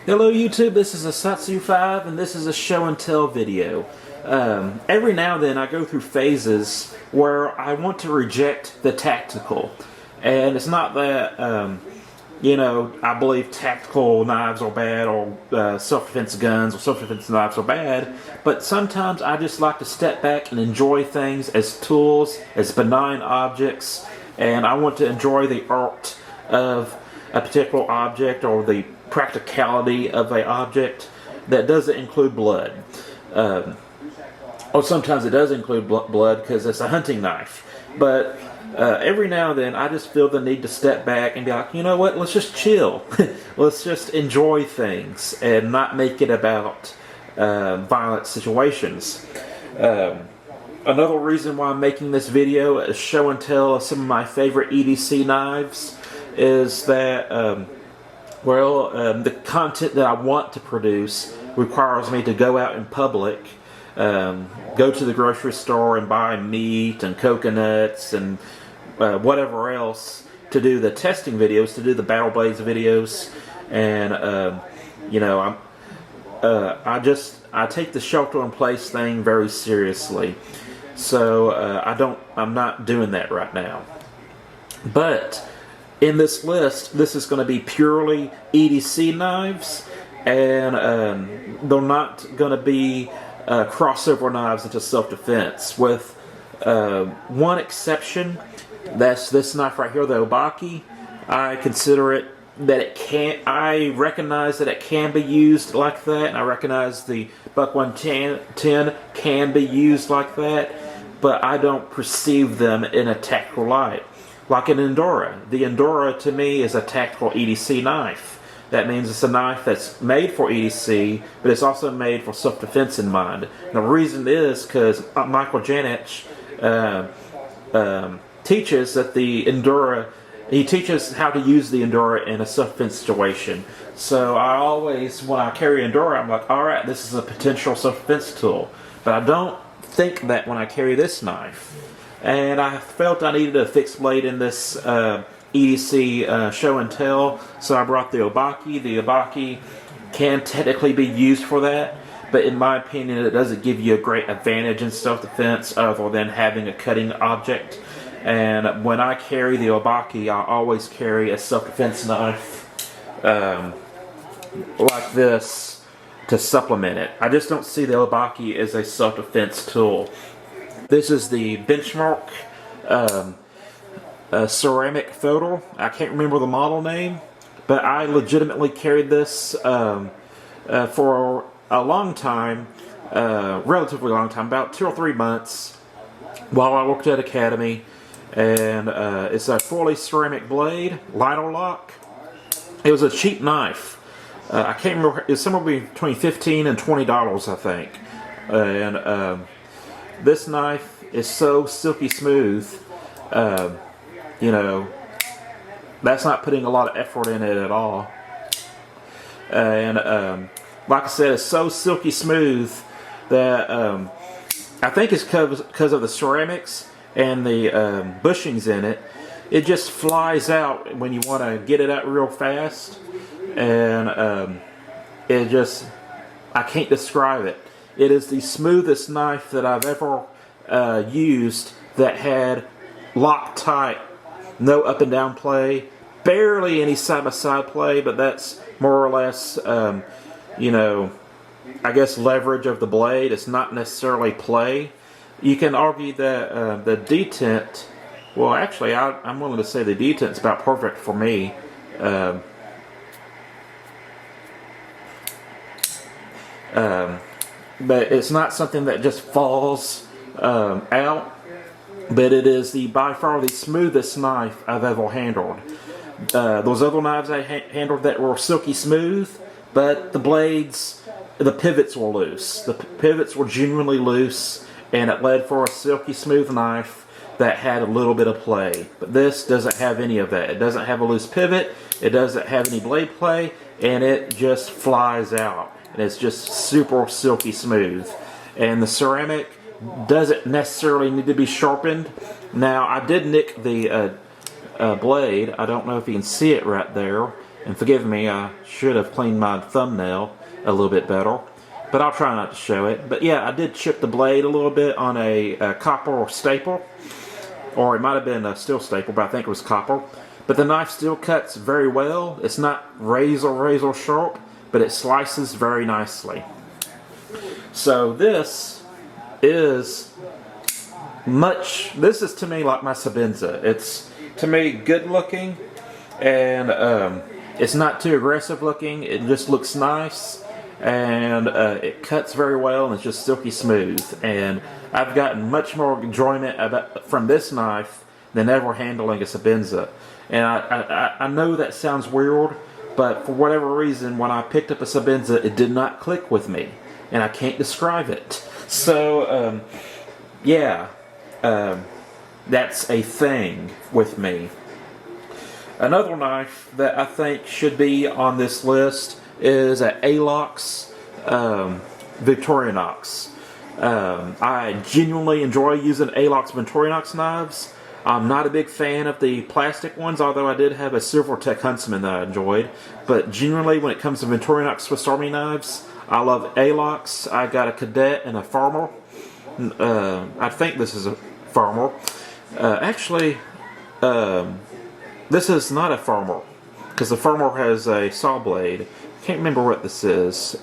Hello YouTube, this is a Satsu5 and this is a show and tell video. Every now and then I go through phases where I want to reject the tactical. And it's not that, I believe tactical knives are bad or self-defense guns or self-defense knives are bad, but sometimes I just like to step back and enjoy things as tools, as benign objects, and I want to enjoy the art of a particular object or the practicality of an object that doesn't include blood. Or sometimes it does include blood because it's a hunting knife. But every now and then I just feel the need to step back and be like, you know what, let's just chill. Let's just enjoy things and not make it about violent situations. Another reason why I'm making this video, a show and tell of some of my favorite EDC knives, is that the content that I want to produce requires me to go out in public, go to the grocery store and buy meat and coconuts and whatever else to do the testing videos, to do the Battle Blades videos, and I take the shelter-in-place thing very seriously. So I'm not doing that right now. But in this list, this is going to be purely EDC knives, and they're not going to be crossover knives into self-defense, with one exception. That's this knife right here, the Obaki. I consider it that it can. I recognize that it can be used like that, and I recognize the Buck 110 can be used like that, but I don't perceive them in a tactical light. Like an Endura. The Endura to me is a tactical EDC knife. That means it's a knife that's made for EDC, but it's also made for self-defense in mind. And the reason is because Michael Janich teaches that the Endura, he teaches how to use the Endura in a self-defense situation. So I always, when I carry Endura, I'm like, alright, this is a potential self-defense tool. But I don't think that when I carry this knife. And I felt I needed a fixed blade in this EDC show and tell, so I brought the Obaki. The Obaki can technically be used for that, but in my opinion it doesn't give you a great advantage in self-defense other than having a cutting object. And when I carry the Obaki, I always carry a self-defense knife like this to supplement it. I just don't see the Obaki as a self-defense tool. This is the Benchmark ceramic Fodor. I can't remember the model name, but I legitimately carried this for a long time, relatively long time, about 2 or 3 months, while I worked at Academy. And it's a fully ceramic blade, Lino-Lock. It was a cheap knife. I can't remember, it's somewhere between $15 and $20, I think. And this knife is so silky smooth, that's not putting a lot of effort in it at all. And like I said, it's so silky smooth that I think it's because of the ceramics and the bushings in it. It just flies out when you want to get it out real fast, and I can't describe it. It is the smoothest knife that I've ever used that had Loctite, no up and down play, barely any side-by-side play, but that's more or less, I guess leverage of the blade. It's not necessarily play. You can argue that the detent, well actually I'm willing to say the detent's about perfect for me. But it's not something that just falls out, but it is by far the smoothest knife I've ever handled. Those other knives I handled that were silky smooth, but the blades, the pivots were loose. The pivots were genuinely loose, and it led for a silky smooth knife that had a little bit of play. But this doesn't have any of that. It doesn't have a loose pivot, it doesn't have any blade play, and it just flies out. And it's just super silky smooth. And the ceramic doesn't necessarily need to be sharpened. Now, I did nick the blade. I don't know if you can see it right there. And forgive me, I should have cleaned my thumbnail a little bit better, but I'll try not to show it. But yeah, I did chip the blade a little bit on a copper staple, or it might have been a steel staple, but I think it was copper. But the knife still cuts very well. It's not razor sharp, but it slices very nicely. So this is to me like my Sebenza. It's, to me, good looking, and it's not too aggressive looking. It just looks nice, and it cuts very well, and it's just silky smooth. And I've gotten much more enjoyment from this knife than ever handling a Sebenza. And I know that sounds weird, but for whatever reason, when I picked up a Sebenza, it did not click with me, and I can't describe it. So, yeah, that's a thing with me. Another knife that I think should be on this list is an Alox Victorinox. I genuinely enjoy using Alox Victorinox knives. I'm not a big fan of the plastic ones, although I did have a Silvertech Huntsman that I enjoyed. But generally, when it comes to Victorinox Swiss Army knives, I love Alox. I got a Cadet and a Farmer. I think this is a Farmer. Actually, this is not a Farmer, because the Farmer has a saw blade. Can't remember what this is.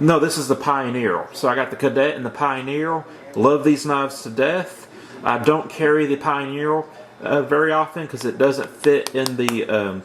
No, this is the Pioneer. So I got the Cadet and the Pioneer. Love these knives to death. I don't carry the Pioneer very often because it doesn't fit in the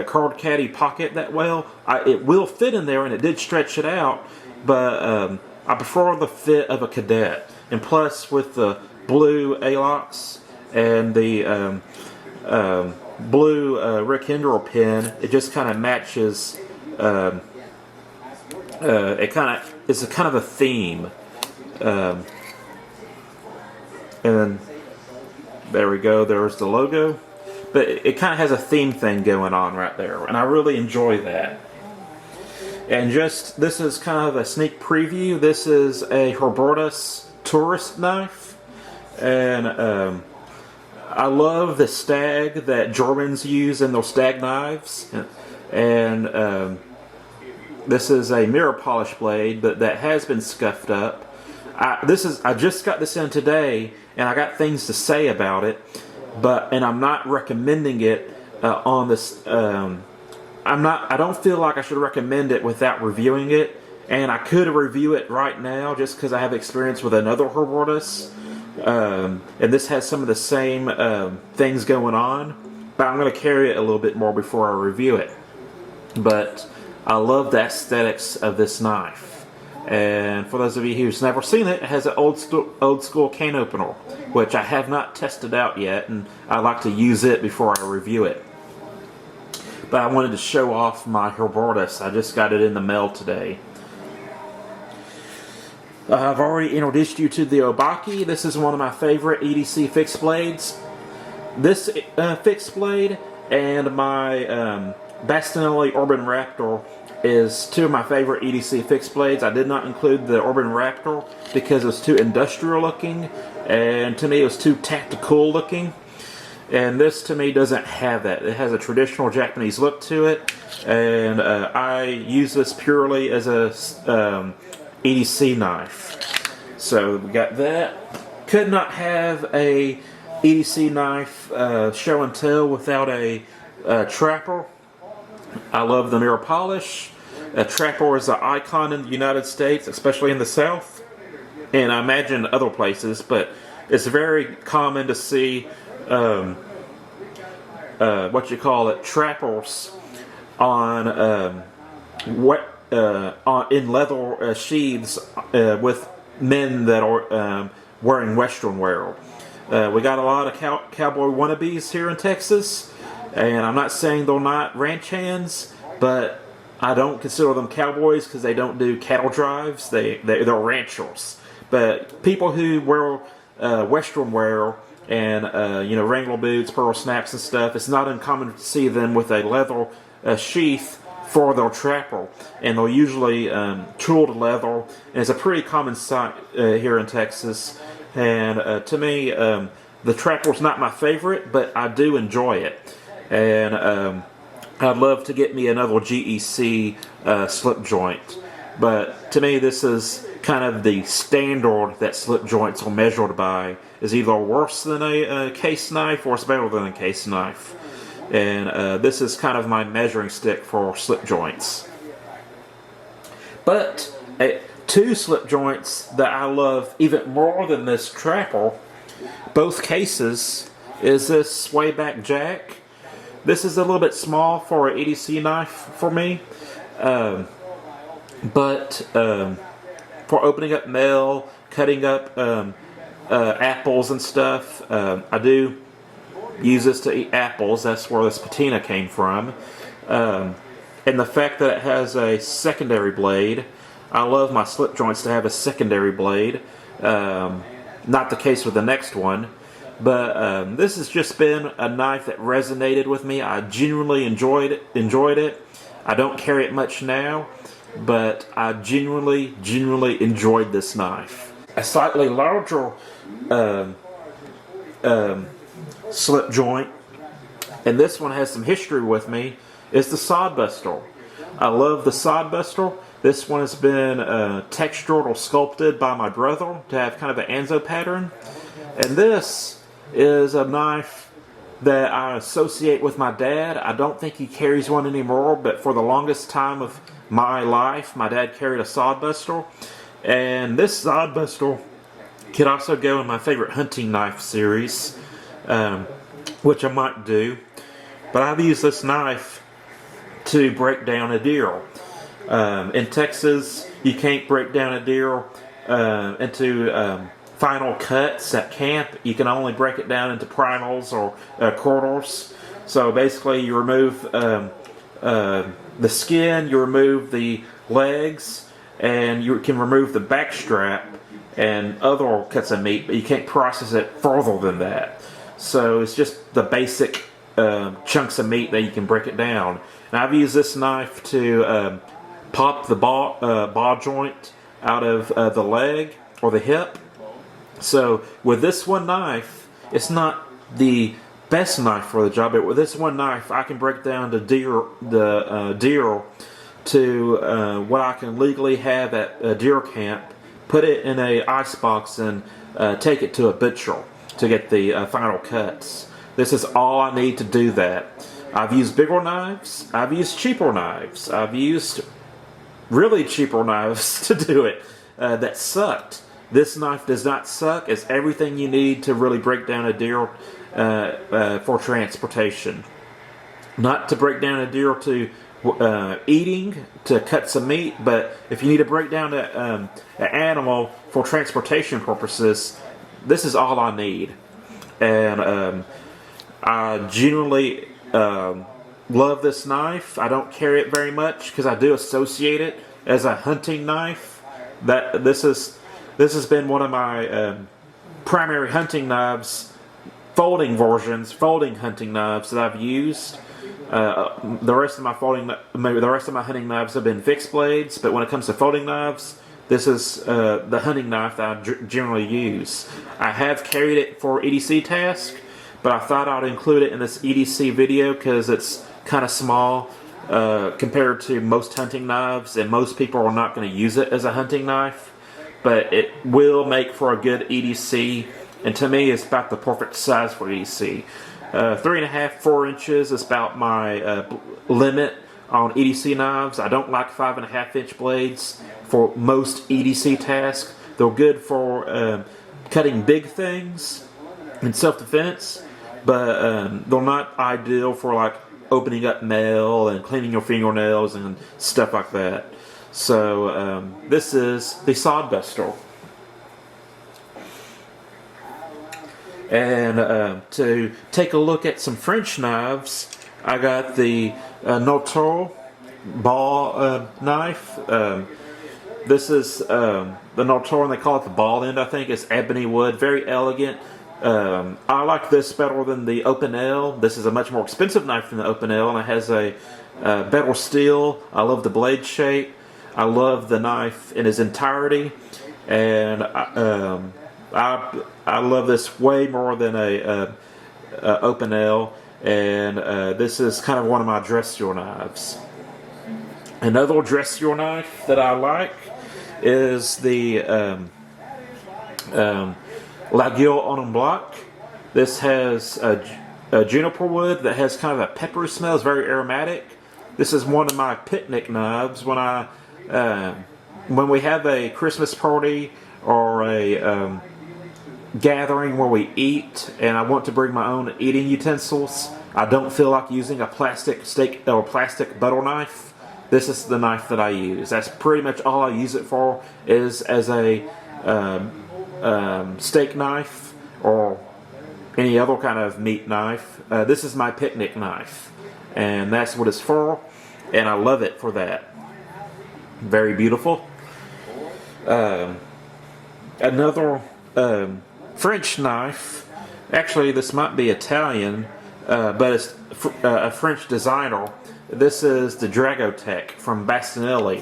card caddy pocket that well. It will fit in there, and it did stretch it out, but I prefer the fit of a Cadet. And plus, with the blue Alox and the blue Rick Hendrill pen, it just kind of matches. It's kind of a theme, and there we go. There's the logo, but it kind of has a theme thing going on right there, and I really enjoy that. And this is kind of a sneak preview. This is a Hubertus tourist knife, and I love the stag that Germans use in those stag knives, and this is a mirror polish blade, but that has been scuffed up. I just got this in today, and I got things to say about it, and I'm not recommending it on this. I don't feel like I should recommend it without reviewing it, and I could review it right now just because I have experience with another Hubertus, and this has some of the same things going on, but I'm going to carry it a little bit more before I review it. But I love the aesthetics of this knife, and for those of you who's never seen it, it has an old school cane opener, which I have not tested out yet, and I like to use it before I review it. But I wanted to show off my Hubertus. I just got it in the mail today. I've already introduced you to the Obaki. This is one of my favorite EDC fixed blades. This fixed blade and my Bastinelli Urban Raptor is two of my favorite EDC fixed blades. I did not include the Urban Raptor because it was too industrial looking, and to me it was too tactical looking. And this, to me, doesn't have that. It has a traditional Japanese look to it, and I use this purely as a EDC knife. So we got that. Could not have a EDC knife show and tell without a Trapper. I love the mirror polish. A Trapper is an icon in the United States, especially in the South, and I imagine other places, but it's very common to see trappers on in leather sheaths with men that are wearing Western wear. We got a lot of cowboy wannabes here in Texas, and I'm not saying they're not ranch hands, but I don't consider them cowboys because they don't do cattle drives. They're ranchers. But people who wear Western wear and Wrangler boots, pearl snaps and stuff, it's not uncommon to see them with a leather sheath for their Trapper, and they'll usually tooled leather, and it's a pretty common sight here in Texas. And to me, The Trapper's not my favorite, but I do enjoy it. And I'd love to get me another GEC slip joint. But to me, this is kind of the standard that slip joints are measured by. Is either worse than a case knife or it's better than a case knife. And this is kind of my measuring stick for slip joints. But two slip joints that I love even more than this Trapper, both cases, is this swayback jack. This is a little bit small for an EDC knife for me. But for opening up mail, cutting up apples and stuff, I do use this to eat apples. That's where this patina came from. And the fact that it has a secondary blade, I love my slip joints to have a secondary blade. Not the case with the next one. But this has just been a knife that resonated with me. I genuinely enjoyed it. I don't carry it much now, but I genuinely enjoyed this knife. A slightly larger slip joint, and this one has some history with me, is the Sodbuster. I love the Sodbuster. This one has been textured or sculpted by my brother to have kind of an Anzo pattern. And this is a knife that I associate with my dad. I don't think he carries one anymore, but for the longest time of my life, my dad carried a Sodbuster. And this Sodbuster could also go in my favorite hunting knife series, which I might do. But I've used this knife to break down a deer. In Texas, you can't break down a deer into final cuts at camp. You can only break it down into primals or quarters. So basically, you remove the skin, you remove the legs, and you can remove the back strap and other cuts of meat, but you can't process it further than that. So it's just the basic chunks of meat that you can break it down. And I've used this knife to pop the ball joint out of the leg or the hip. So with this one knife, it's not the best knife for the job, but with this one knife, I can break down the deer to what I can legally have at a deer camp, put it in a ice box, and take it to a butcher to get the final cuts. This is all I need to do that. I've used bigger knives. I've used cheaper knives. I've used really cheaper knives to do it that sucked. This knife does not suck. It's everything you need to really break down a deer for transportation. Not to break down a deer to eating, to cut some meat, but if you need to break down an animal for transportation purposes, this is all I need. And I genuinely love this knife. I don't carry it very much because I do associate it as a hunting knife. This has been one of my primary hunting knives, folding hunting knives that I've used. The rest of my hunting knives have been fixed blades, but when it comes to folding knives, this is the hunting knife that I generally use. I have carried it for EDC task, but I thought I'd include it in this EDC video because it's kind of small compared to most hunting knives, and most people are not going to use it as a hunting knife. But it will make for a good EDC, and to me, it's about the perfect size for EDC. 3.5, 4 inches is about my limit on EDC knives. I don't like 5.5 inch blades for most EDC tasks. They're good for cutting big things in self-defense, but they're not ideal for like opening up mail and cleaning your fingernails and stuff like that. So this is the Sodbuster. And to take a look at some French knives, I got the Nortel ball knife. This is the Nortel, and they call it the ball end, I think. It's ebony wood, very elegant. I like this better than the Opinel. This is a much more expensive knife than the Opinel, and it has a better steel. I love the blade shape. I love the knife in its entirety, and I love this way more than a open L, and this is kind of one of my dress your knives. Another dress your knife that I like is the La Gueule en Bloc. This has a juniper wood that has kind of a peppery smell. It's very aromatic. This is one of my picnic knives when we have a Christmas party or a gathering where we eat and I want to bring my own eating utensils. I don't feel like using a plastic steak or plastic butter knife. This is the knife that I use. That's pretty much all I use it for, is as a steak knife or any other kind of meat knife. This is my picnic knife, and that's what it's for, and I love it for that. Very beautiful. Another French knife. Actually, this might be Italian, but it's a French designer. This is the Dragotech from Bastinelli.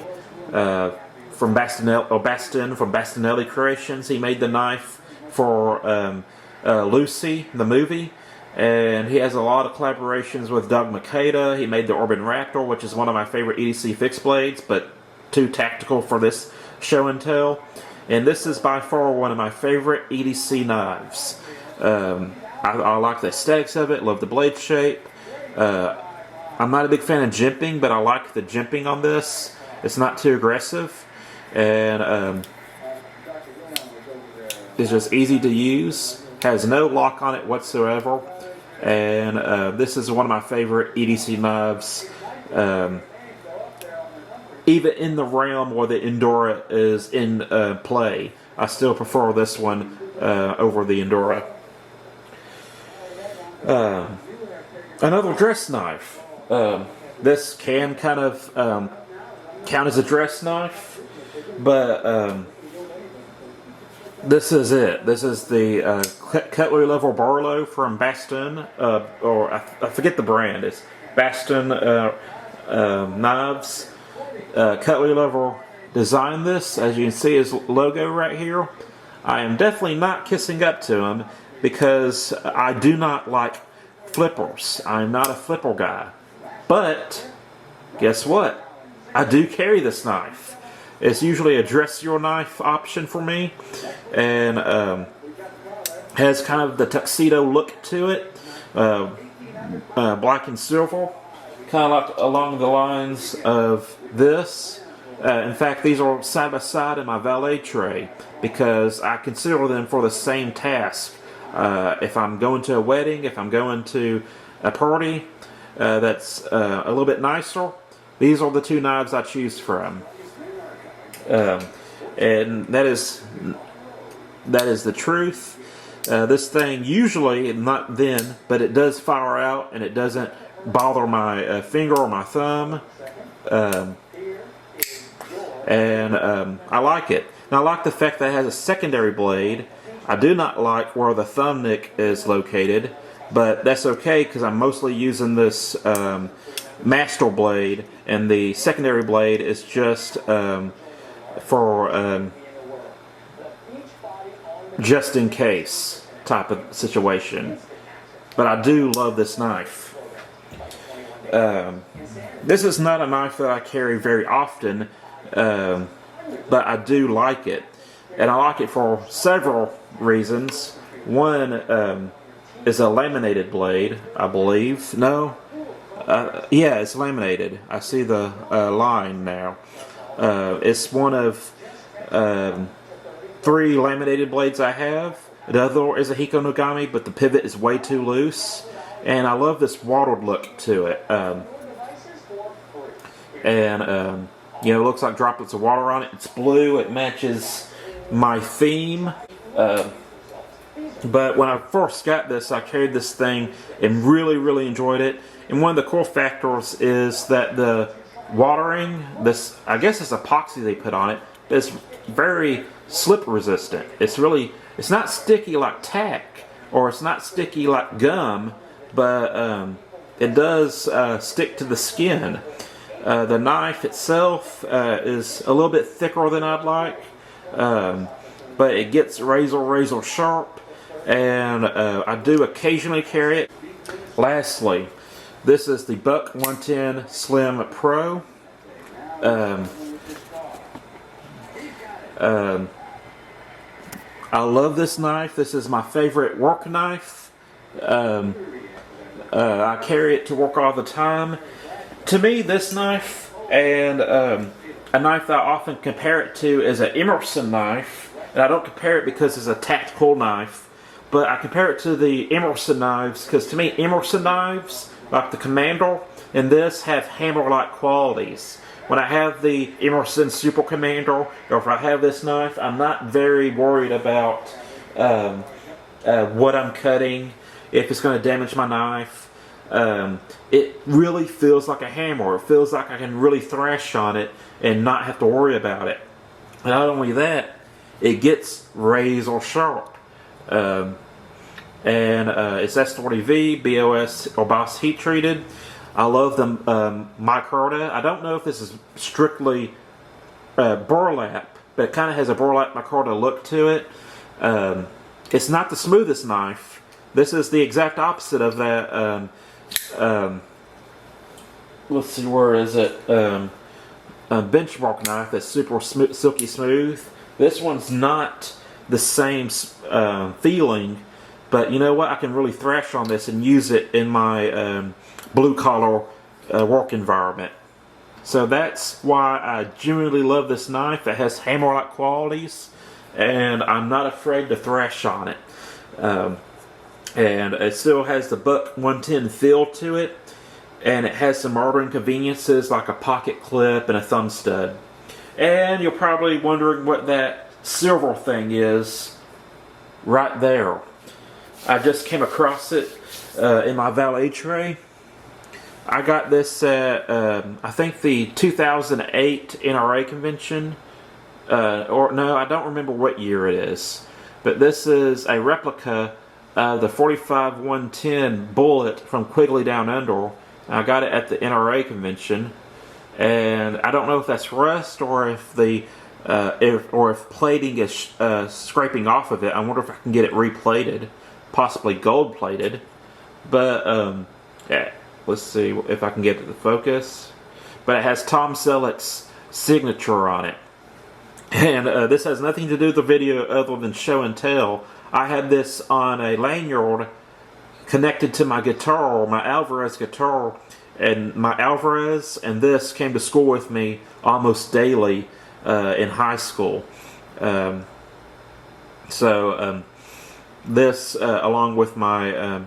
From Bastinelli Creations. He made the knife for Lucy, the movie. And he has a lot of collaborations with Doug Makeda. He made the Orban Raptor, which is one of my favorite EDC fixed blades, but too tactical for this show and tell. And this is by far one of my favorite EDC knives. I like the aesthetics of it, love the blade shape. I'm not a big fan of jimping, but I like the jimping on this. It's not too aggressive, and it's just easy to use. Has no lock on it whatsoever, and this is one of my favorite EDC knives. Even in the realm where the Endura is in play, I still prefer this one over the Endura. Another dress knife. This can kind of count as a dress knife, but this is it. This is the cutlery level Barlow from Baston, or I forget the brand. It's Baston Knives. Cutlery level designed this. As you can see his logo right here. I am definitely not kissing up to him because I do not like flippers. I'm not a flipper guy. But guess what? I do carry this knife. It's usually a dress your knife option for me, and has kind of the tuxedo look to it, black and silver, kind of like along the lines of this. In fact, these are side by side in my valet tray because I consider them for the same task. If I'm going to a wedding, if I'm going to a party that's a little bit nicer, these are the two knives I choose from. And that is the truth. This thing usually, not then, but it does fire out and it doesn't bother my finger or my thumb. I like it. Now I like the fact that it has a secondary blade. I do not like where the thumb nick is located, but that's okay because I'm mostly using this master blade, and the secondary blade is just for just in case type of situation. But I do love this knife. This is not a knife that I carry very often, but I do like it. And I like it for several reasons. One is a laminated blade, I believe. No? Yeah, it's laminated. I see the line now. It's one of 3 laminated blades I have. The other is a Hiko Nogami, but the pivot is way too loose. And I love this watered look to it. You know, it looks like droplets of water on it. It's blue. It matches my theme. But when I first got this, I carried this thing and really enjoyed it. And one of the cool factors is that the watering, this, I guess it's epoxy they put on it, but it's very slip resistant. It's not sticky like tack, or it's not sticky like gum, but it does stick to the skin. The knife itself is a little bit thicker than I'd like. but it gets razor sharp, and I do occasionally carry it. Lastly, this is the Buck 110 Slim Pro. I love this knife. This is my favorite work knife. I carry it to work all the time. To me, this knife and a knife that I often compare it to is an Emerson knife. And I don't compare it because it's a tactical knife, but I compare it to the Emerson knives because to me, Emerson knives, like the Commander and this, have hammer-like qualities. When I have the Emerson Super Commander, or if I have this knife, I'm not very worried about what I'm cutting, if it's going to damage my knife. It really feels like a hammer. It feels like I can really thrash on it and not have to worry about it. And not only that, it gets razor sharp. And it's S40V, BOS or Boss heat treated. I love the micarta. I don't know if this is strictly burlap, but it kind of has a burlap micarta look to it. It's not the smoothest knife. This is the exact opposite of that. Let's see, where is it? A benchmark knife that's super silky smooth. This one's not the same feeling, but you know what? I can really thrash on this and use it in my blue-collar work environment. So that's why I genuinely love this knife. It has hammer-like qualities, and I'm not afraid to thrash on it. And it still has the Buck 110 feel to it, and it has some modern conveniences like a pocket clip and a thumb stud. And you're probably wondering what that silver thing is right there. I just came across it in my valet tray. I got this at, I think, the 2008 NRA convention. Or no, I don't remember what year it is. But this is a replica of the 45-110 Bullet from Quigley Down Under. I got it at the NRA convention. And I don't know if that's rust or if the if plating is scraping off of it. I wonder if I can get it replated, possibly gold plated. But yeah. Let's see if I can get it to focus. But it has Tom Selleck's signature on it. And this has nothing to do with the video other than show and tell. I had this on a lanyard connected to my guitar, my Alvarez guitar. And my Alvarez and this came to school with me almost daily in high school. This, along with my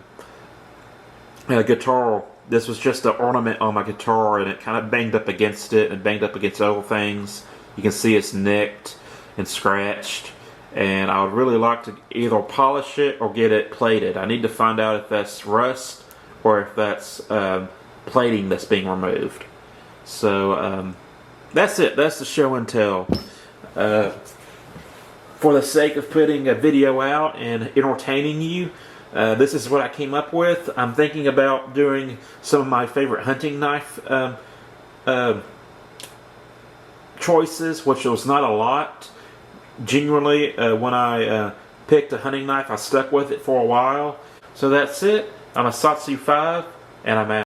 guitar, this was just an ornament on my guitar, and it kind of banged up against it and banged up against other things. You can see it's nicked and scratched, and I would really like to either polish it or get it plated. I need to find out if that's rust or if that's plating that's being removed. So that's it. That's the show and tell. For the sake of putting a video out and entertaining you, this is what I came up with. I'm thinking about doing some of my favorite hunting knife choices, which was not a lot. Genuinely, when I picked a hunting knife, I stuck with it for a while. So that's it. I'm a Satsu 5, and I'm out.